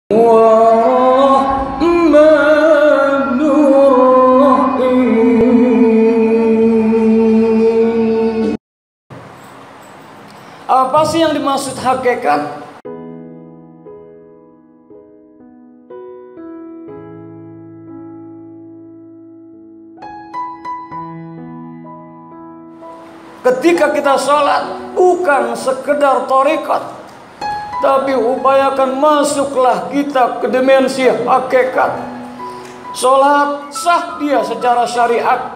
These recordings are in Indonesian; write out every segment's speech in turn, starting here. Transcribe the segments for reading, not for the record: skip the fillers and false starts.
Apa sih yang dimaksud hakikat? Ketika kita sholat, bukan sekedar thariqat, tapi upayakan masuklah kita ke dimensi hakikat. Sholat sah dia secara syariat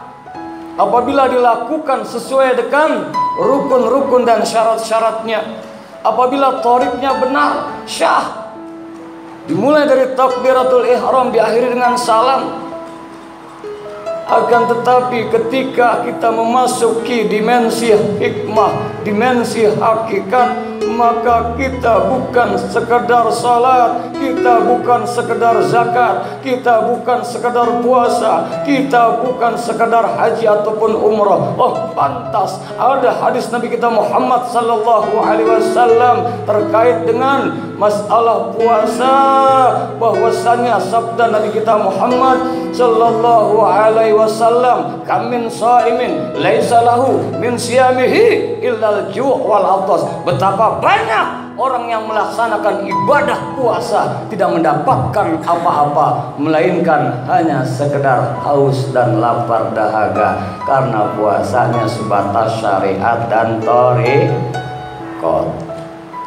apabila dilakukan sesuai dengan rukun-rukun dan syarat-syaratnya. Apabila thariqnya benar, syah. Dimulai dari takbiratul ihram, diakhiri dengan salam. Akan tetapi ketika kita memasuki dimensi hikmah, dimensi hakikat, maka kita bukan sekedar salat, kita bukan sekedar zakat, kita bukan sekedar puasa, kita bukan sekedar haji ataupun umrah. Oh, pantas ada hadis Nabi kita Muhammad sallallahu alaihi wasallam terkait dengan masalah puasa, bahwasanya sabda Nabi kita Muhammad sallallahu alaihi wasallam, kam min shaimin laisa lahu min siyamihi illal ju' wal atas. Betapa banyak orang yang melaksanakan ibadah puasa tidak mendapatkan apa-apa melainkan hanya sekedar haus dan lapar dahaga, karena puasanya sebatas syariat dan thariqat,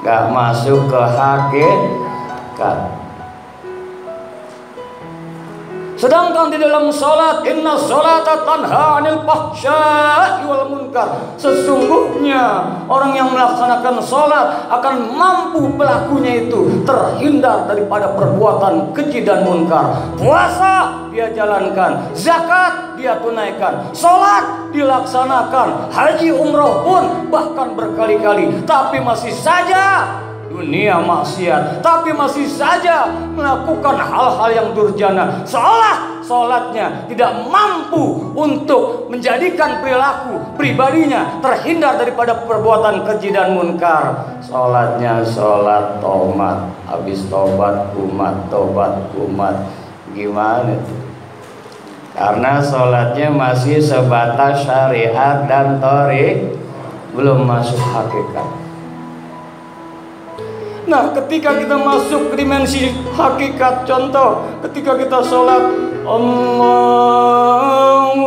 gak masuk ke hakikat. Sedangkan di dalam sholat, inna sholata tanha anil fahsya'i wal munkar, sesungguhnya orang yang melaksanakan sholat akan mampu pelakunya itu terhindar daripada perbuatan keji dan munkar. Puasa dia jalankan, zakat dia tunaikan, sholat dilaksanakan, haji umroh pun bahkan berkali-kali, tapi masih saja dunia maksiat, tapi masih saja melakukan hal-hal yang durjana, seolah sholatnya tidak mampu untuk menjadikan perilaku pribadinya terhindar daripada perbuatan keji dan munkar. Sholatnya sholat tomat, habis tobat kumat, gimana itu? Karena sholatnya masih sebatas syariat dan thariqat, belum masuk hakikat. Nah, ketika kita masuk ke dimensi hakikat, contoh ketika kita sholat, Allahu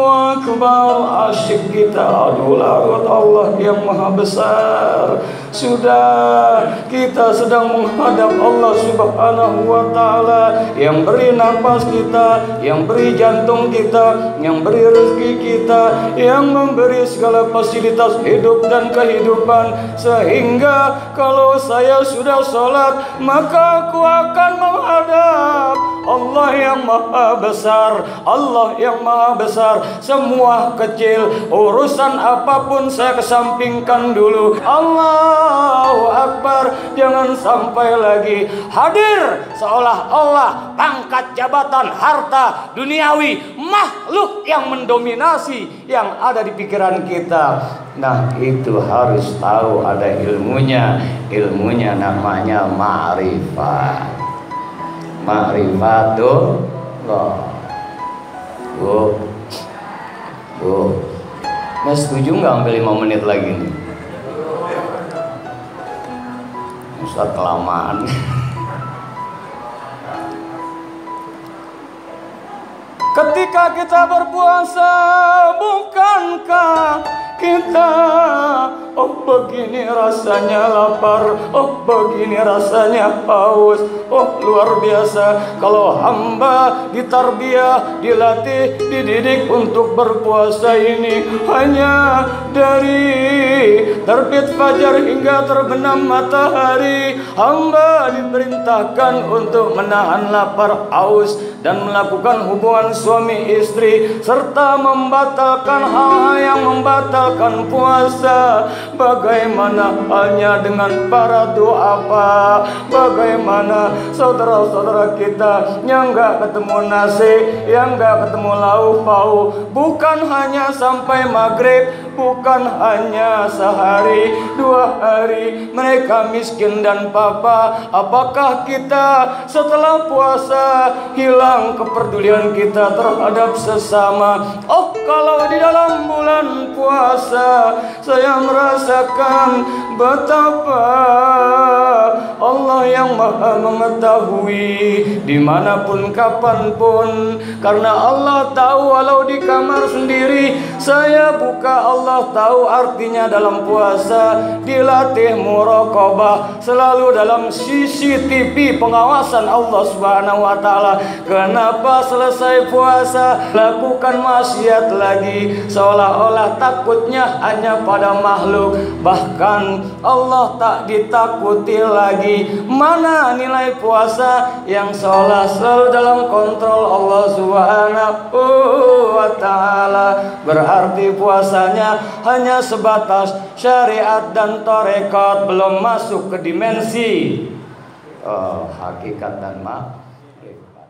Akbar, asyik kita adu laut Allah yang maha besar. Sudah kita sedang menghadap Allah subhanahu wa ta'ala, yang beri nafas kita, yang beri jantung kita, yang beri rezeki kita, yang memberi segala fasilitas hidup dan kehidupan. Sehingga kalau saya sudah sholat, maka aku akan menghadap Allah yang maha besar, Allah yang maha besar. Semua kecil, urusan apapun saya kesampingkan dulu. Allahu Akbar. Jangan sampai lagi hadir seolah-olah pangkat, jabatan, harta duniawi, makhluk yang mendominasi yang ada di pikiran kita. Nah, itu harus tahu ada ilmunya. Ilmunya namanya ma'rifat. Ma'rifatullah. Bu, Mas setuju nggak ambil 5 menit lagi nih? Ustaz kelamaan. Ketika kita berpuasa, bukankah kita, oh begini rasanya lapar, oh begini rasanya haus, oh luar biasa kalau hamba ditarbiyah, dilatih, dididik untuk berpuasa ini. Hanya dari terbit fajar hingga terbenam matahari, hamba diperintahkan untuk menahan lapar, haus, dan melakukan hubungan suami istri, serta membatalkan hal-hal yang membatalkan puasa. Bagaimana halnya dengan para du'afa? Bagaimana saudara-saudara kita yang gak ketemu nasi, yang gak ketemu lauk pauk, bukan hanya sampai maghrib, bukan hanya sehari, 2 hari mereka miskin dan papa. Apakah kita setelah puasa hilang kepedulian kita terhadap sesama? Oh, kalau di dalam bulan puasa saya merasakan betapa Allah yang maha mengetahui dimanapun kapanpun. Karena Allah tahu walau di kamar sendiri saya buka, Allah tahu artinya dalam puasa dilatih muraqabah, selalu dalam CCTV pengawasan Allah Subhanahu wa taala. Kenapa selesai puasa lakukan maksiat lagi, seolah-olah takutnya hanya pada makhluk, bahkan Allah tak ditakuti lagi. Mana nilai puasa yang seolah selalu dalam kontrol Allah Subhanahu wa taala? Berarti puasanya hanya sebatas syariat dan tarekat, belum masuk ke dimensi hakikat dan makrifat.